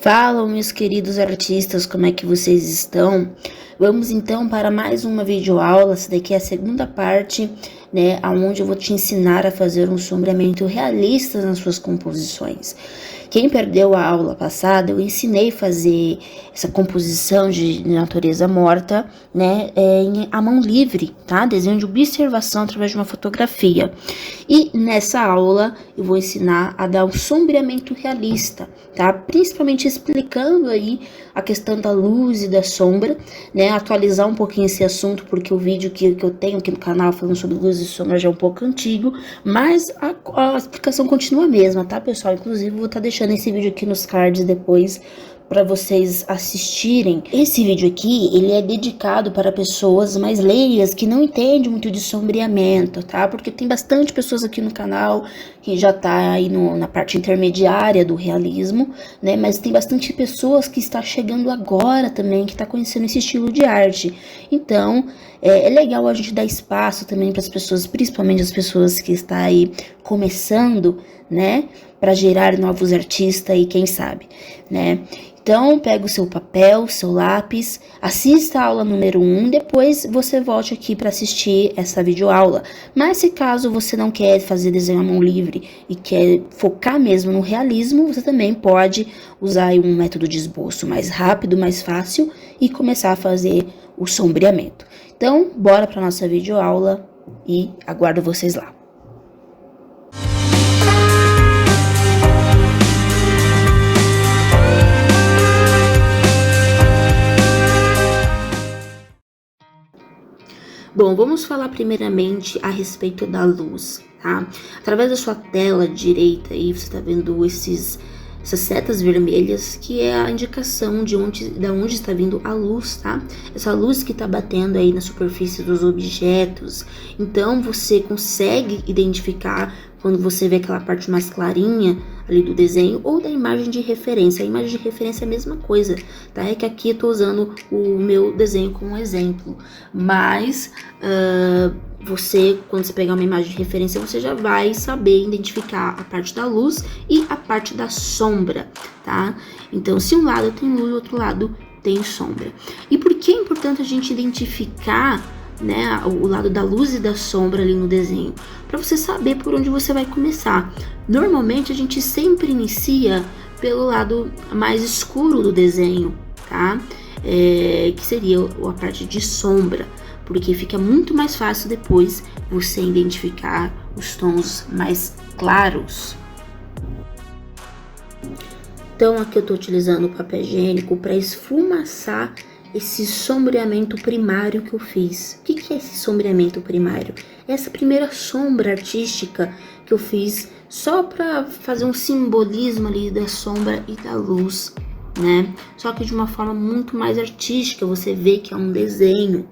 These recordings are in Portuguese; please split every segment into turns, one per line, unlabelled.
Fala, meus queridos artistas, como é que vocês estão? Vamos então para mais uma videoaula. Essa daqui é a segunda parte, né, onde eu vou te ensinar a fazer um sombreamento realista nas suas composições. Quem perdeu a aula passada, eu ensinei a fazer essa composição de natureza morta, né, à mão livre, tá? Desenho de observação através de uma fotografia. E nessa aula eu vou ensinar a dar um sombreamento realista, tá? Principalmente explicando aí a questão da luz e da sombra, né? Atualizar um pouquinho esse assunto, porque o vídeo que eu tenho aqui no canal falando sobre luz e sombra já é um pouco antigo, mas a explicação continua a mesma, tá, pessoal? Inclusive, eu vou estar deixando esse vídeo aqui nos cards depois para vocês assistirem. Esse vídeo aqui, ele é dedicado para pessoas mais leigas que não entendem muito de sombreamento, tá? Porque tem bastante pessoas aqui no canal que já tá aí na parte intermediária do realismo, né? Mas tem bastante pessoas que está chegando agora também, que tá conhecendo esse estilo de arte. Então, é legal a gente dar espaço também para as pessoas, principalmente as pessoas que estão aí começando, né? Para gerar novos artistas e quem sabe, né? Então, pega o seu papel, seu lápis, assista a aula número 1, depois você volte aqui para assistir essa videoaula. Mas se caso você não quer fazer desenho à mão livre e quer focar mesmo no realismo, você também pode usar um método de esboço mais rápido, mais fácil e começar a fazer o sombreamento. Então, bora para nossa videoaula e aguardo vocês lá. Bom, vamos falar primeiramente a respeito da luz, tá? Através da sua tela direita aí, você tá vendo essas setas vermelhas, que é a indicação de onde está vindo a luz, tá? Essa luz que tá batendo aí na superfície dos objetos. Então, você consegue identificar quando você vê aquela parte mais clarinha ali do desenho ou da imagem de referência. A imagem de referência é a mesma coisa, tá? É que aqui eu tô usando o meu desenho como exemplo, mas você, quando você pegar uma imagem de referência, você já vai saber identificar a parte da luz e a parte da sombra, tá? Então, se um lado tem luz, o outro lado tem sombra. E por que é importante a gente identificar, né, o lado da luz e da sombra ali no desenho? Para você saber por onde você vai começar. Normalmente a gente sempre inicia pelo lado mais escuro do desenho, tá? Que seria a parte de sombra, porque fica muito mais fácil depois você identificar os tons mais claros. Então aqui eu tô utilizando o papel higiênico para esfumaçar esse sombreamento primário que eu fiz. O que é esse sombreamento primário? Essa primeira sombra artística que eu fiz só para fazer um simbolismo ali da sombra e da luz, né? Só que de uma forma muito mais artística, você vê que é um desenho,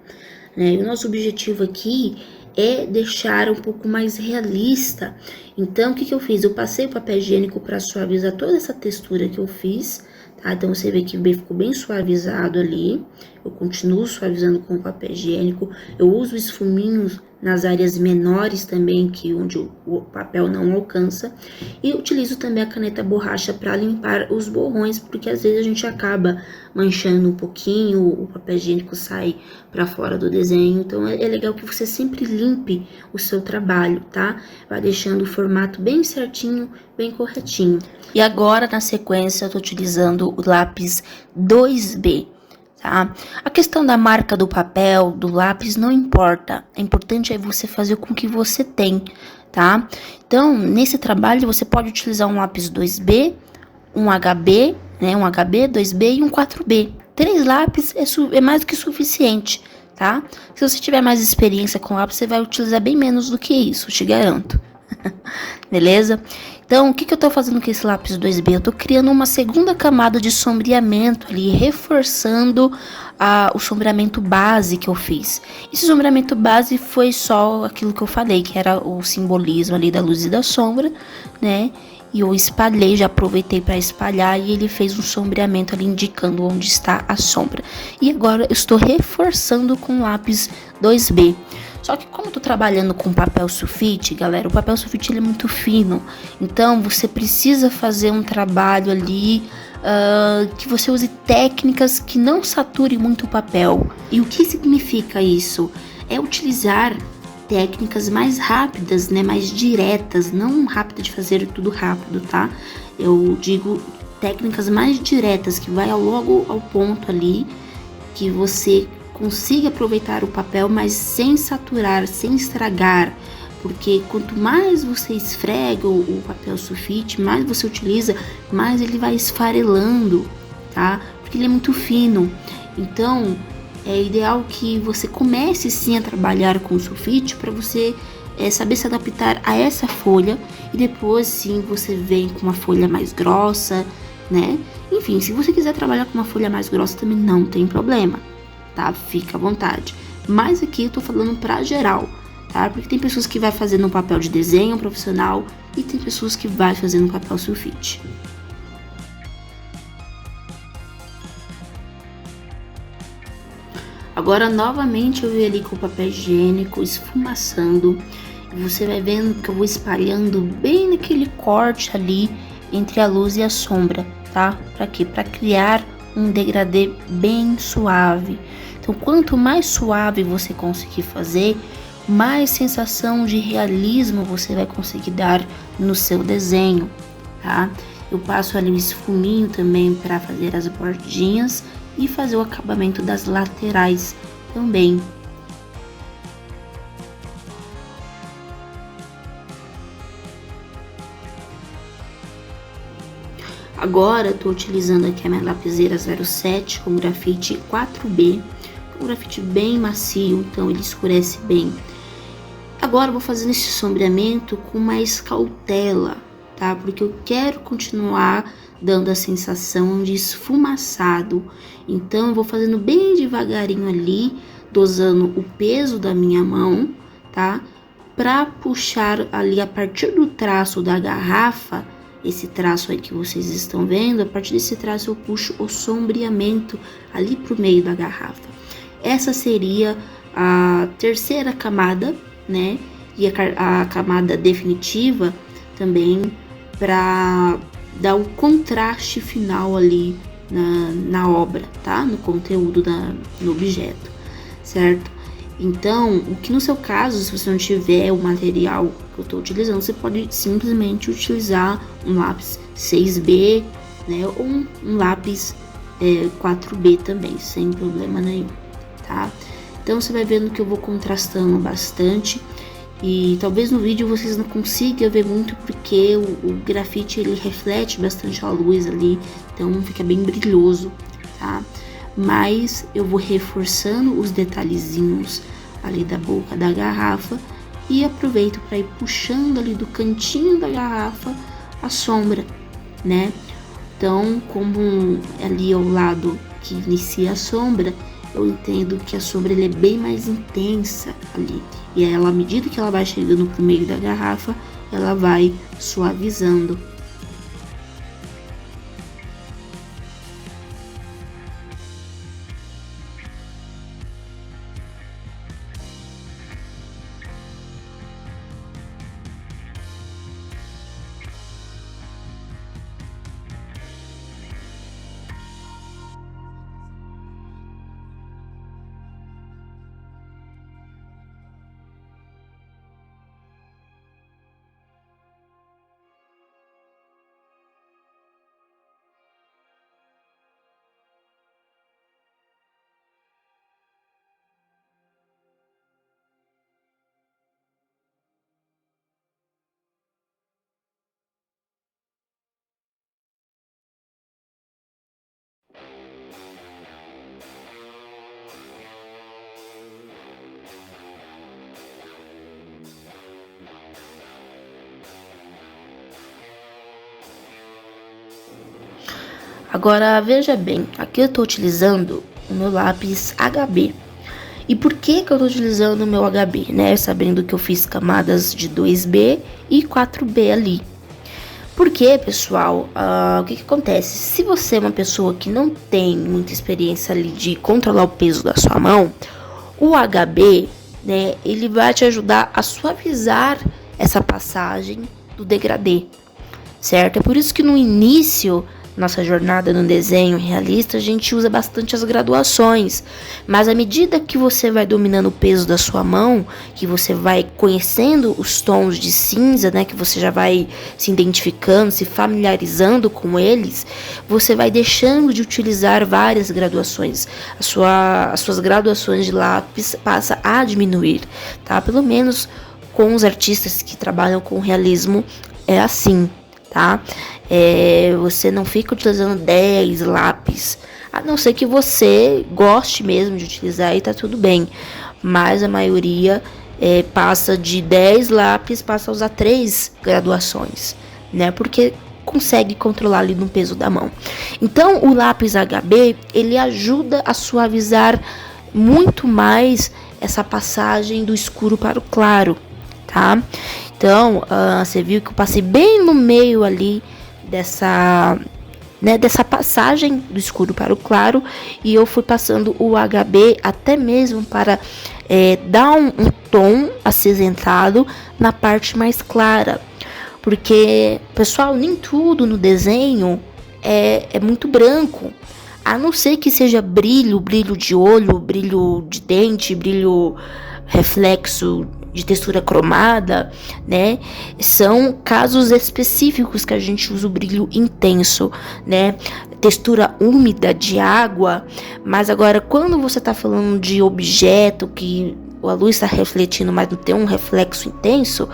né? E o nosso objetivo aqui é deixar um pouco mais realista. Então, o que eu fiz? Eu passei o papel higiênico para suavizar toda essa textura que eu fiz, tá? Então, você vê que ficou bem suavizado ali. Eu continuo suavizando com o papel higiênico. Eu uso esfuminhos nas áreas menores também, que onde o papel não alcança. E utilizo também a caneta borracha para limpar os borrões, porque às vezes a gente acaba manchando um pouquinho, o papel higiênico sai para fora do desenho. Então é legal que você sempre limpe o seu trabalho, tá? Vai deixando o formato bem certinho, bem corretinho. E agora, na sequência, eu tô utilizando o lápis 2B. Tá? A questão da marca do papel, do lápis, não importa. É importante é você fazer com o que você tem, tá? Então, nesse trabalho, você pode utilizar um lápis 2B, um HB, né? Um HB, 2B e um 4B. 3 lápis é mais do que suficiente, tá? Se você tiver mais experiência com lápis, você vai utilizar bem menos do que isso, te garanto. Beleza? Então, o que eu tô fazendo com esse lápis 2B? Eu tô criando uma segunda camada de sombreamento ali, reforçando o sombreamento base que eu fiz. Esse sombreamento base foi só aquilo que eu falei, que era o simbolismo ali da luz e da sombra, né? E eu espalhei, já aproveitei para espalhar e ele fez um sombreamento ali indicando onde está a sombra. E agora eu estou reforçando com o lápis 2B. Só que como eu tô trabalhando com papel sulfite, galera, o papel sulfite ele é muito fino. Então, você precisa fazer um trabalho ali que você use técnicas que não sature muito o papel. E o que significa isso? É utilizar técnicas mais rápidas, né, mais diretas, não rápida de fazer tudo rápido, tá? Eu digo técnicas mais diretas, que vai logo ao ponto ali, que você consiga aproveitar o papel, mas sem saturar, sem estragar. Porque quanto mais você esfrega o papel sulfite, mais você utiliza, mais ele vai esfarelando, tá? Porque ele é muito fino. Então, é ideal que você comece sim a trabalhar com o sulfite para você saber se adaptar a essa folha, e depois sim você vem com uma folha mais grossa, né? Enfim, se você quiser trabalhar com uma folha mais grossa também não tem problema, tá? Fica à vontade. Mas aqui eu tô falando pra geral, tá? Porque tem pessoas que vai fazer no papel de desenho profissional e tem pessoas que vai fazer no papel sulfite. Agora, novamente, eu venho ali com o papel higiênico, esfumaçando. E você vai vendo que eu vou espalhando bem naquele corte ali entre a luz e a sombra, tá? Pra quê? Pra criar um degradê bem suave. Então, quanto mais suave você conseguir fazer, mais sensação de realismo você vai conseguir dar no seu desenho, tá? Eu passo ali o esfuminho também para fazer as bordinhas e fazer o acabamento das laterais também. Agora eu tô utilizando aqui a minha lapiseira 07 com grafite 4B, um grafite bem macio, então ele escurece bem. Agora eu vou fazendo esse sombreamento com mais cautela, tá? Porque eu quero continuar dando a sensação de esfumaçado. Então eu vou fazendo bem devagarinho ali, dosando o peso da minha mão, tá? Pra puxar ali a partir do traço da garrafa, esse traço aí que vocês estão vendo, a partir desse traço eu puxo o sombreamento ali pro meio da garrafa. Essa seria a terceira camada, né? E a camada definitiva também, para dar o contraste final ali na obra, tá? No conteúdo no objeto, certo? Então, o que no seu caso, se você não tiver o material que eu tô utilizando, você pode simplesmente utilizar um lápis 6B, né? Ou um lápis 4B também, sem problema nenhum, tá? Então, você vai vendo que eu vou contrastando bastante. E talvez no vídeo vocês não consigam ver muito, porque o grafite ele reflete bastante a luz ali, então fica bem brilhoso, tá? Mas eu vou reforçando os detalhezinhos ali da boca da garrafa e aproveito para ir puxando ali do cantinho da garrafa a sombra, né? Então, como ali ao lado que inicia a sombra, eu entendo que a sombra ele é bem mais intensa ali. E ela, à medida que ela vai chegando pro meio da garrafa, ela vai suavizando. Agora, veja bem, aqui eu estou utilizando o meu lápis HB. E por que eu estou utilizando o meu HB, né? Sabendo que eu fiz camadas de 2B e 4B ali. Porque, pessoal, o que acontece? Se você é uma pessoa que não tem muita experiência ali de controlar o peso da sua mão, o HB, né, ele vai te ajudar a suavizar essa passagem do degradê, certo? É por isso que no início nossa jornada no desenho realista, a gente usa bastante as graduações. Mas à medida que você vai dominando o peso da sua mão, que você vai conhecendo os tons de cinza, né, que você já vai se identificando, se familiarizando com eles, você vai deixando de utilizar várias graduações. As suas graduações de lápis passam a diminuir, tá? Pelo menos com os artistas que trabalham com realismo é assim, tá? Você não fica utilizando 10 lápis, a não ser que você goste mesmo de utilizar e tá tudo bem. Mas a maioria passa de 10 lápis, passa a usar 3 graduações, né? Porque consegue controlar ali no peso da mão. Então o lápis HB, ele ajuda a suavizar muito mais essa passagem do escuro para o claro, tá? Então, você viu que eu passei bem no meio ali dessa passagem do escuro para o claro, e eu fui passando o HB até mesmo para dar um tom acinzentado na parte mais clara. Porque, pessoal, nem tudo no desenho é muito branco. A não ser que seja brilho de olho, brilho de dente, brilho reflexo de textura cromada, né? São casos específicos que a gente usa o brilho intenso, né? Textura úmida de água. Mas agora, quando você tá falando de objeto que a luz está refletindo, mas não tem um reflexo intenso,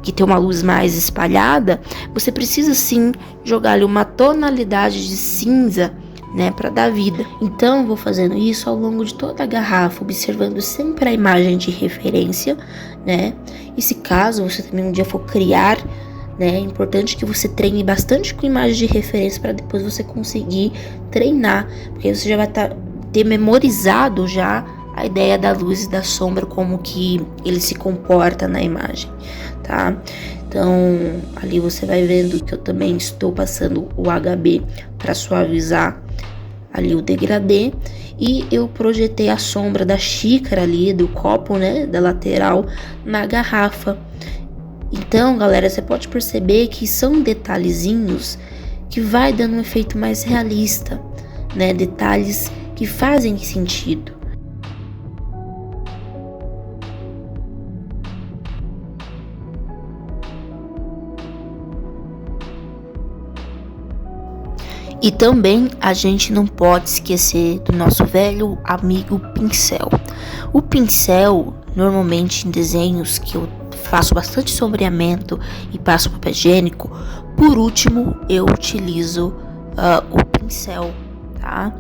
que tem uma luz mais espalhada, você precisa sim jogar ali uma tonalidade de cinza, né, para dar vida. Então eu vou fazendo isso ao longo de toda a garrafa, observando sempre a imagem de referência, né? E se caso você também um dia for criar, né, é importante que você treine bastante com imagem de referência para depois você conseguir treinar, porque você já vai ter memorizado já a ideia da luz e da sombra, como que ele se comporta na imagem, tá? Então, ali você vai vendo que eu também estou passando o HB para suavizar ali o degradê, e eu projetei a sombra da xícara ali, do copo, né, da lateral, na garrafa. Então, galera, você pode perceber que são detalhezinhos que vai dando um efeito mais realista, né, detalhes que fazem sentido. E também a gente não pode esquecer do nosso velho amigo pincel. O pincel, normalmente em desenhos que eu faço bastante sombreamento e passo papel higiênico, por último eu utilizo o pincel, tá?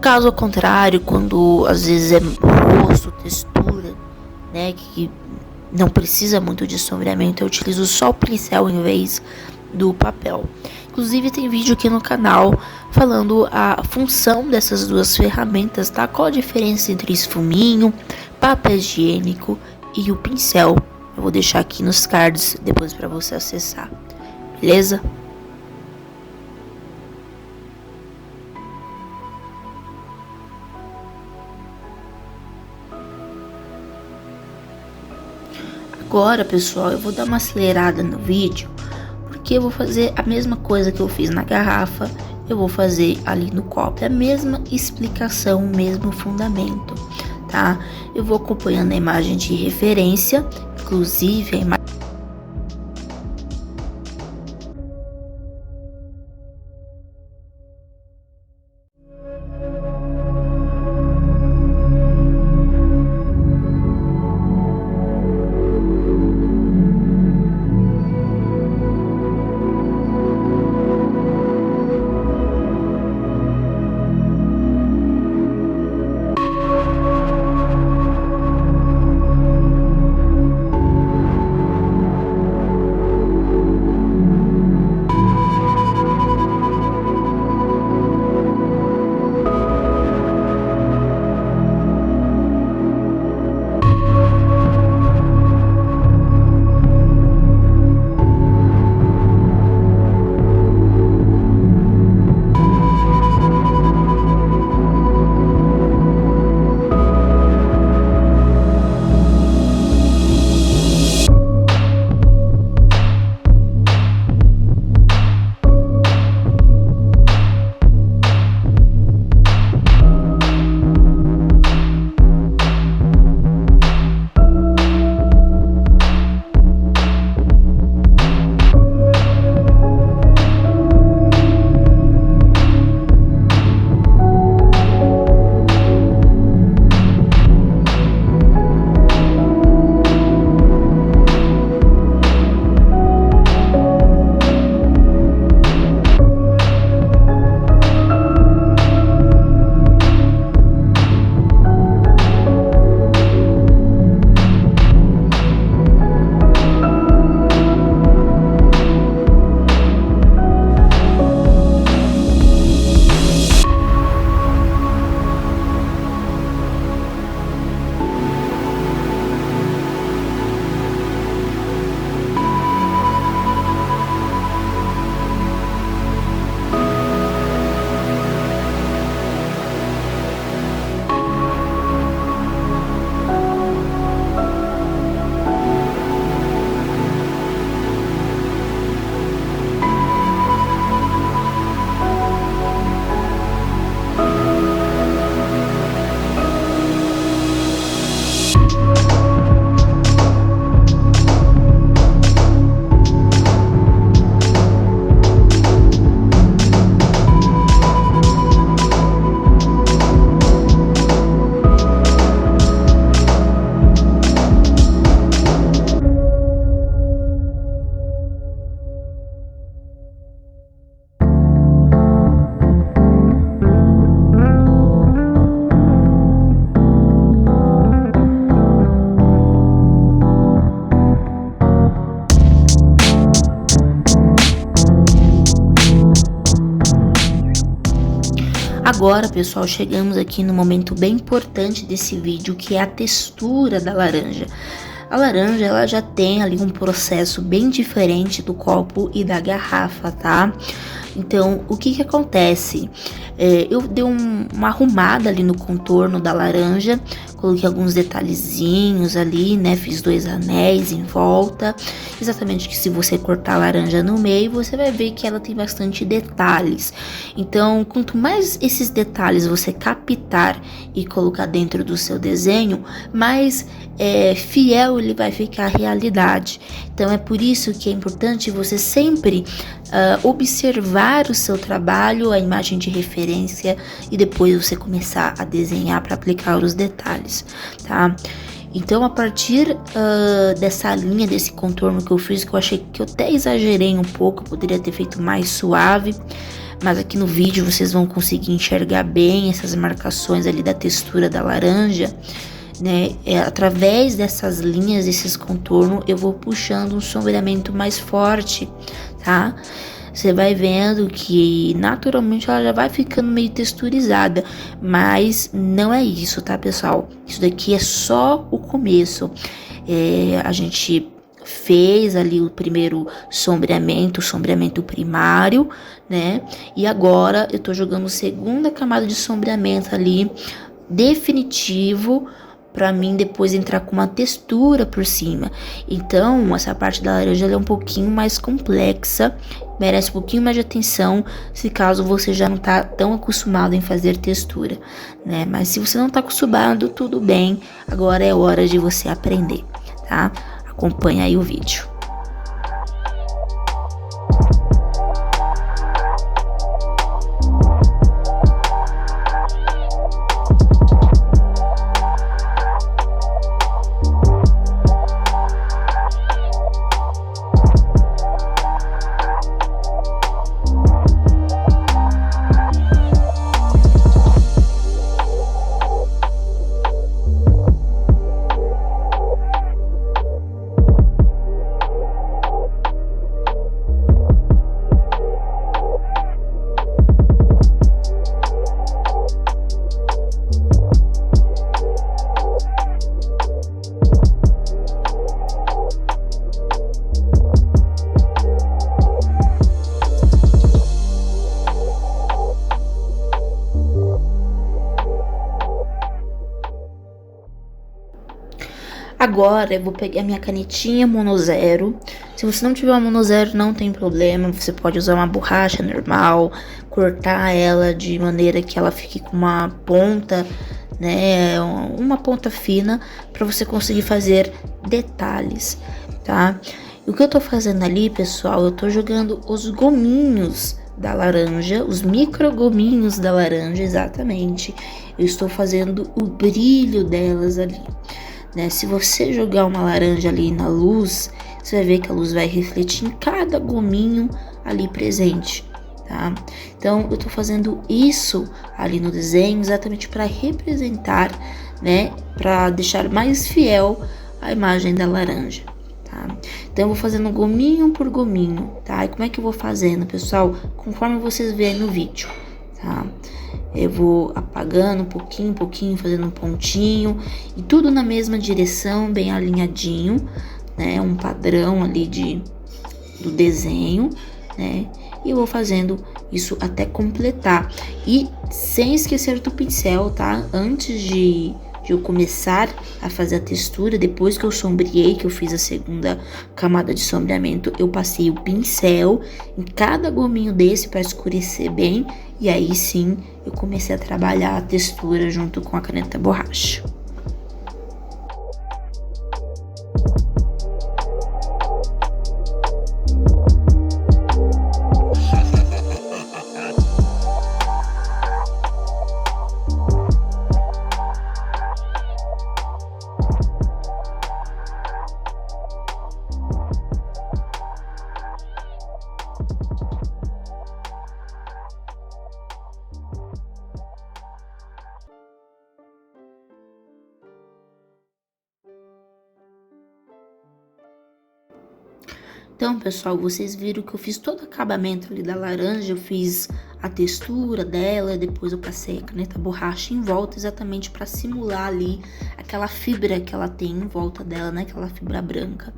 Caso contrário, quando às vezes é rosto, textura, né, que não precisa muito de sombreamento, eu utilizo só o pincel em vez do papel. Inclusive tem vídeo aqui no canal falando a função dessas duas ferramentas, tá? Qual a diferença entre esfuminho, papel higiênico e o pincel. Eu vou deixar aqui nos cards depois para você acessar, beleza? Agora, pessoal, eu vou dar uma acelerada no vídeo, porque eu vou fazer a mesma coisa que eu fiz na garrafa, eu vou fazer ali no copo. É a mesma explicação, o mesmo fundamento, tá? Eu vou acompanhando a imagem de referência, inclusive a imagem. Agora, pessoal, chegamos aqui no momento bem importante desse vídeo, que é a textura da laranja. A laranja, ela já tem ali um processo bem diferente do copo e da garrafa, tá? Então, o que acontece? Eu dei uma arrumada ali no contorno da laranja, coloquei alguns detalhezinhos ali, né? Fiz 2 anéis em volta. Exatamente, que se você cortar a laranja no meio, você vai ver que ela tem bastante detalhes. Então, quanto mais esses detalhes você captar e colocar dentro do seu desenho, mais fiel ele vai ficar à realidade. Então, é por isso que é importante você sempre observar o seu trabalho, a imagem de referência, e depois você começar a desenhar para aplicar os detalhes, tá? Então, a partir dessa linha, desse contorno que eu fiz, que eu achei que eu até exagerei um pouco, eu poderia ter feito mais suave, mas aqui no vídeo vocês vão conseguir enxergar bem essas marcações ali da textura da laranja, né? Através dessas linhas, desses contornos, eu vou puxando um sombreamento mais forte, tá? Você vai vendo que naturalmente ela já vai ficando meio texturizada, mas não é isso, tá, pessoal? Isso daqui é só o começo. A gente fez ali o primeiro sombreamento, o sombreamento primário, né? E agora eu tô jogando a segunda camada de sombreamento ali, definitivo, para mim depois entrar com uma textura por cima. Então, essa parte da laranja ela é um pouquinho mais complexa, merece um pouquinho mais de atenção, se caso você já não tá tão acostumado em fazer textura, né? Mas se você não tá acostumado, tudo bem, agora é hora de você aprender, tá? Acompanha aí o vídeo. Agora eu vou pegar minha canetinha monozero. Se você não tiver uma monozero, não tem problema. Você pode usar uma borracha normal, cortar ela de maneira que ela fique com uma ponta, né? Uma ponta fina, para você conseguir fazer detalhes, tá? E o que eu tô fazendo ali, pessoal, eu tô jogando os gominhos da laranja, os micro gominhos da laranja, exatamente. Eu estou fazendo o brilho delas ali, né? Se você jogar uma laranja ali na luz, você vai ver que a luz vai refletir em cada gominho ali presente, tá? Então, eu tô fazendo isso ali no desenho exatamente para representar, né? Para deixar mais fiel a imagem da laranja, tá? Então, eu vou fazendo gominho por gominho, tá? E como é que eu vou fazendo, pessoal? Conforme vocês verem no vídeo, tá? Eu vou apagando um pouquinho, fazendo um pontinho, e tudo na mesma direção, bem alinhadinho, né? Um padrão ali do desenho, né? E eu vou fazendo isso até completar. E sem esquecer do pincel, tá? Antes de eu começar a fazer a textura, depois que eu sombreei, que eu fiz a segunda camada de sombreamento, eu passei o pincel em cada gominho desse para escurecer bem, e aí sim eu comecei a trabalhar a textura junto com a caneta borracha. Então, pessoal, vocês viram que eu fiz todo o acabamento ali da laranja, eu fiz a textura dela, depois eu passei a caneta borracha em volta, exatamente para simular ali aquela fibra que ela tem em volta dela, né? Aquela fibra branca,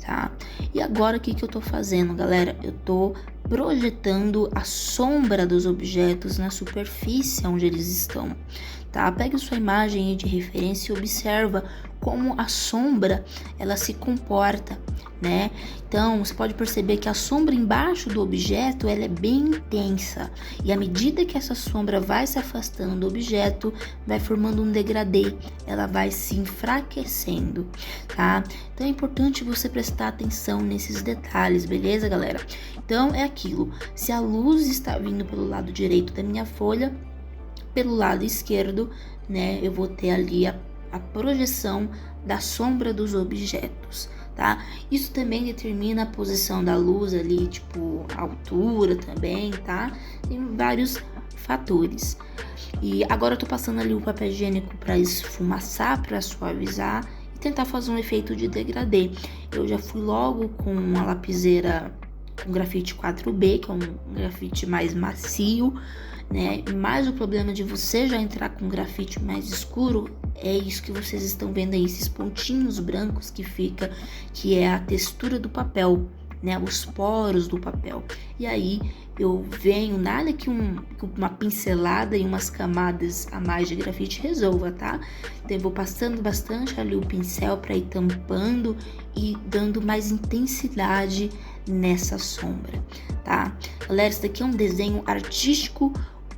tá? E agora o que eu tô fazendo, galera? Eu tô projetando a sombra dos objetos na superfície onde eles estão, tá? Pega sua imagem aí de referência e observa como a sombra ela se comporta, né? Então, você pode perceber que a sombra embaixo do objeto ela é bem intensa, e à medida que essa sombra vai se afastando do objeto, vai formando um degradê, ela vai se enfraquecendo, tá? Então é importante você prestar atenção nesses detalhes, beleza, galera? Então é aquilo, se a luz está vindo pelo lado direito da minha folha, pelo lado esquerdo, né, eu vou ter ali a projeção da sombra dos objetos, tá? Isso também determina a posição da luz ali, tipo, a altura também, tá? Tem vários fatores. E agora eu tô passando ali o papel higiênico para esfumaçar, para suavizar e tentar fazer um efeito de degradê. Eu já fui logo com a lapiseira com grafite 4B, que é um grafite mais macio, né? Mas o problema de você já entrar com grafite mais escuro é isso que vocês estão vendo aí, esses pontinhos brancos que é a textura do papel, né? Os poros do papel. E aí eu venho, nada que uma pincelada e umas camadas a mais de grafite resolva, tá? Então eu vou passando bastante ali o pincel para ir tampando e dando mais intensidade nessa sombra, tá? Galera, isso daqui é um desenho artístico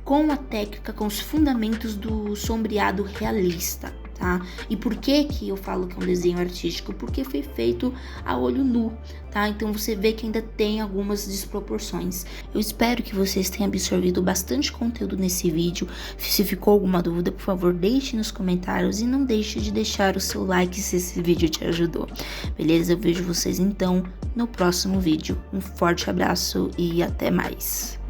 com a técnica, com os fundamentos do sombreado realista, tá? E por que eu falo que é um desenho artístico? Porque foi feito a olho nu, tá? Então você vê que ainda tem algumas desproporções. Eu espero que vocês tenham absorvido bastante conteúdo nesse vídeo. Se ficou alguma dúvida, por favor, deixe nos comentários e não deixe de deixar o seu like se esse vídeo te ajudou. Beleza? Eu vejo vocês então no próximo vídeo. Um forte abraço e até mais.